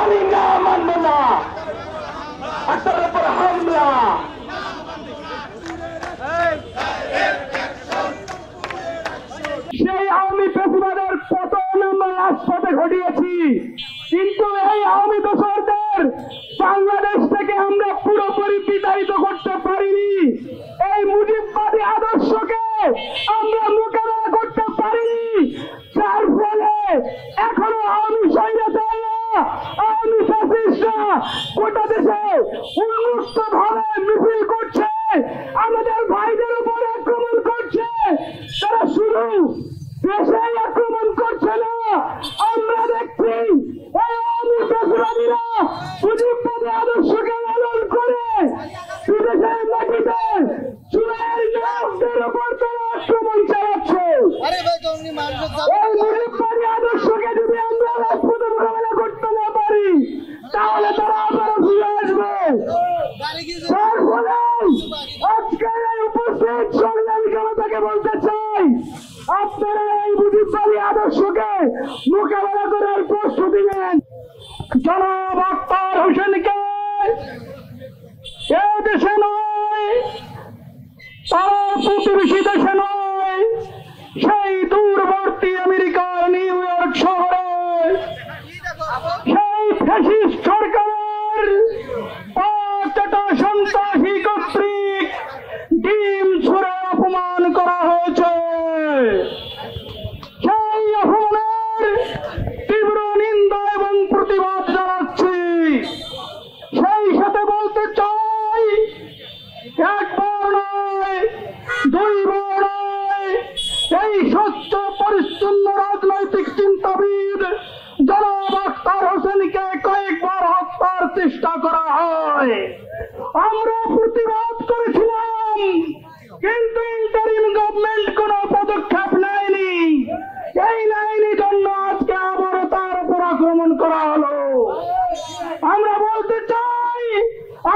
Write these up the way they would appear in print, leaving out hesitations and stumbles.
মানি না, মানব না। আক্তারের উপর হামলা, সেই আওয়ামী ফেসিবাদের পতন আমরা রাজপথে ঘটিয়েছি, কিন্তু এই আওয়ামী দোসরদের বাংলাদেশ থেকে আমরা পুরোপুরি বিতাড়িত করতে পারিনি। এই মুজিববাদী আদর্শকে আমরা মোকাবেলা করতে পারিনি, যার ফলে এখনো আওয়ামী স্বৈরাচাররা, আওয়ামী ফ্যাসিস্টরা গোটা দেশে উন্মুক্ত ভাবে মিছিল করছে, আমাদের ভাইদের উপর আক্রমণ করছে। তারা শুধু দেশে আক্রমণ করছে না, আমরা দেখছি এই আওয়ামী ফ্যাসিবাদীরা মুজিববাদী আদর্শকে লালন করে বিদেশের মাটিতে চুলের নায়কদের উপর তারা আক্রমণ চালাচ্ছে। এই মুজিববাদী আদর্শকে যদি আমরা রাজপথে মোকাবেলা করতে না পারি, তাহলে তারা আবার ফিরে আসবে। তার ফলে আজকে এই উপস্থিত সংগ্রামী জনতাকে বলতে চাই, আপনারা এই মুজিববাদী আদর্শকে মোকাবেলা করার প্রস্তুতি নেন। জনাব আখতার হোসেনকে এ দেশে নয়, তারা প্রতিবেশী দেশে নয়, সেই দূরবর্তী আমেরিকার নিউ ইয়র্ক শহরে সেই ফ্যাসিস্ট সরকারের পাঁচটা সন্ত্রাসী কর্তৃক ডিম ছুড়ে অপমান করা হয়েছে। সেই অপমানের তীব্র নিন্দা এবং প্রতিবাদ জানাচ্ছি। সেই সাথে বলতে চাই, একবার নয়, দুইবার নয়, এই স্বচ্ছ পরিচ্ছন্ন রাজনৈতিক চিন্তাবিদ জনাব আখতার হোসেনকে কয়েকবার হত্যার চেষ্টা করা হয়। আমরা প্রতিবাদ করেছিলাম, কিন্তু ইন্টারিম গভর্নমেন্ট কোন পদক্ষেপ নেয়নি। এই নেয়নি জন্য আজকে আবারও তার উপর আক্রমণ করা হলো। আমরা বলতে চাই,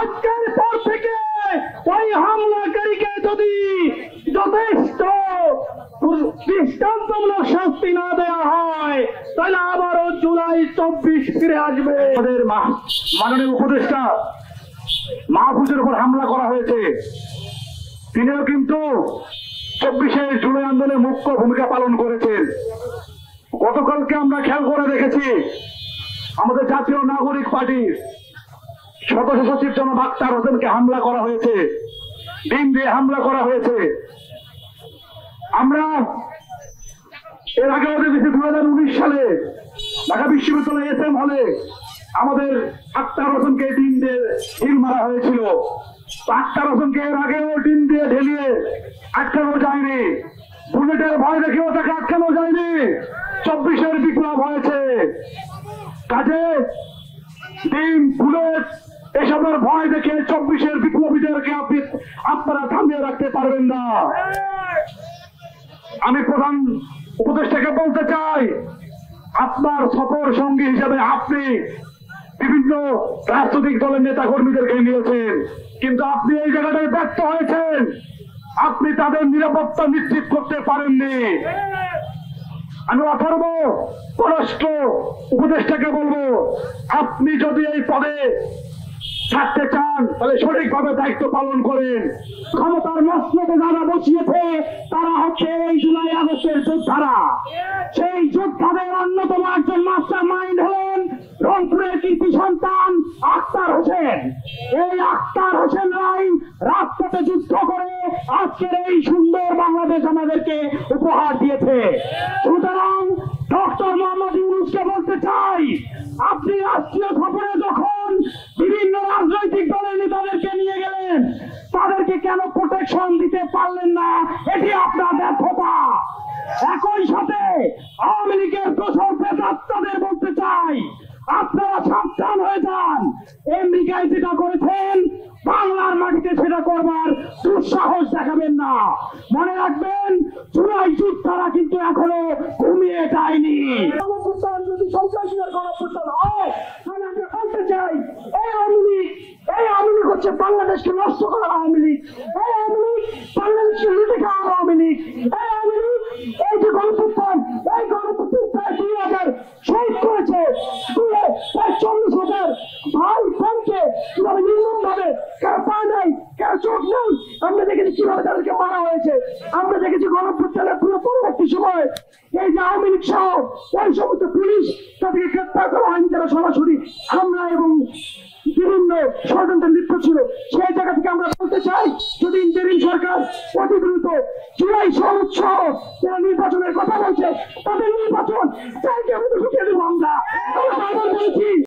আজকের পর থেকে ওই হামলাকারীকে যদি যথেষ্ট দৃষ্টান্তমূলক শাস্তি না দেওয়া হয়, তাহলে আবারও জুলাই 24 ফিরে আসবে। আমাদের মাননীয় উপদেষ্টা মাহফুজের উপর হামলা করা হয়েছে। তিনিও কিন্তু 24শে জুলাই আন্দোলনে মুখ্য ভূমিকা পালন করেছেন। গতকালকে আমরা খেয়াল করে দেখেছি, আমাদের জাতীয় নাগরিক পার্টির সদস্য সচিব জনাব আখতার হোসেনকে হামলা করা হয়েছে, ডিম দিয়ে হামলা করা হয়েছে। আমরা এর আগেও দেখেছি 2019 সালে ঢাকা বিশ্ববিদ্যালয় এসএম হলে আমাদের আখতার হোসেনকে ডিম দিয়ে ঢিল মারা হয়েছিল। আখতার হোসেনকে এর আগেও ডিম দিয়ে ঢেলিয়ে আটকানো যায়নি, বুলেটের ভয় দেখেও তাকে আটকানো যায়নি। 24-এর বিপ্লব হয়েছে, কাজে ডিম, বুলেট এসবের ভয় দেখে 24-এর বিপ্লবীদেরকে আপনারা থামিয়ে রাখতে পারবেন না। আমি প্রধান উপদেষ্টাকে বলতে চাই, আপনার সফর সঙ্গী হিসেবে আপনি বিভিন্ন রাজনৈতিক দলের নেতা কর্মীদেরকে নিয়েছেন, কিন্তু আপনি এই জায়গাটায় ব্যর্থ হয়েছেন। আপনি তাদের নিরাপত্তা নিশ্চিত করতে পারেননি। আমি অথর্ব পররাষ্ট্র উপদেষ্টাকে বলবো, আপনি যদি এই পদে থাকতে চান তাহলে সঠিকভাবে দায়িত্ব পালন করেন। ক্ষমতার মসনদে যারা বসিয়েছে তারা হচ্ছে এই জুলাই আগস্টের যোদ্ধারা। সেই যোদ্ধাদের অন্যতম একজন মাস্টার মাইন্ড হলেন রংপুরের কৃতি সন্তান আখতার হোসেন। এই আখতার হোসেন রাই রাজপথে যুদ্ধ করে আজকের এই সুন্দর বাংলাদেশ আমাদেরকে উপহার দিয়েছে। সুতরাং ডক্টর মোহাম্মদ ইউনূসকে বলতে চাই, আপনি রাষ্ট্রীয় সফরে যখন বিভিন্ন রাজনৈতিক দলের নেতাদেরকে নিয়ে গেলেন, তাদেরকে কেন প্রোটেকশন দিতে পারলেন না? এটি আপনার ব্যর্থতা। একই সাথে আওয়ামী লীগের দোসর প্রেতাত্মাদের বলতে চাই, আপনারা সাবধান হয়ে যান। আমেরিকায় যেটা করেছেন বাংলার মাটিতে সেটা করবার দুঃসাহস দেখাবেন না। মনে রাখবেন, জুলাই যোদ্ধারা কিন্তু এখনো ঘুমিয়ে যায়নি। যদি সন্ত্রাসীদের গণঅভ্যুত্থান হয়, তাহলে আমরা বলতে চাই, এই আওয়ামী লীগ হচ্ছে বাংলাদেশকে নষ্ট করা আওয়ামী লীগ, এই আওয়ামী লীগ বাংলাদেশকে লুটে খাওয়া আওয়ামী লীগ, এই আওয়ামী লীগ এই যে গণঅভ্যুত্থান, এই গণঅভ্যুত্থান প্রায় 2000 শহীদ করেছে, প্রায় 40,000 আমরা দেখেছি কিভাবে তাদেরকে মারা হয়েছে, আমরা দেখেছি গণঅভ্যুত্থানের পুরো পরবর্তী সময় এই যে আওয়ামী লীগ সহ ওই সমস্ত পুলিশ তাদেরকে গ্রেপ্তার করা হয়নি, যারা সরাসরি হামলা এবং বিভিন্ন ষড়যন্ত্রে লিপ্ত ছিল। সেই জায়গা থেকে আমরা বলতে চাই, যদি ইন্টারিম সরকার অতি দ্রুত জুলাই সহজ সহ যারা নির্বাচনের কথা বলছে তাদের নির্বাচন চাইতে আমরা বারবার বলেছি।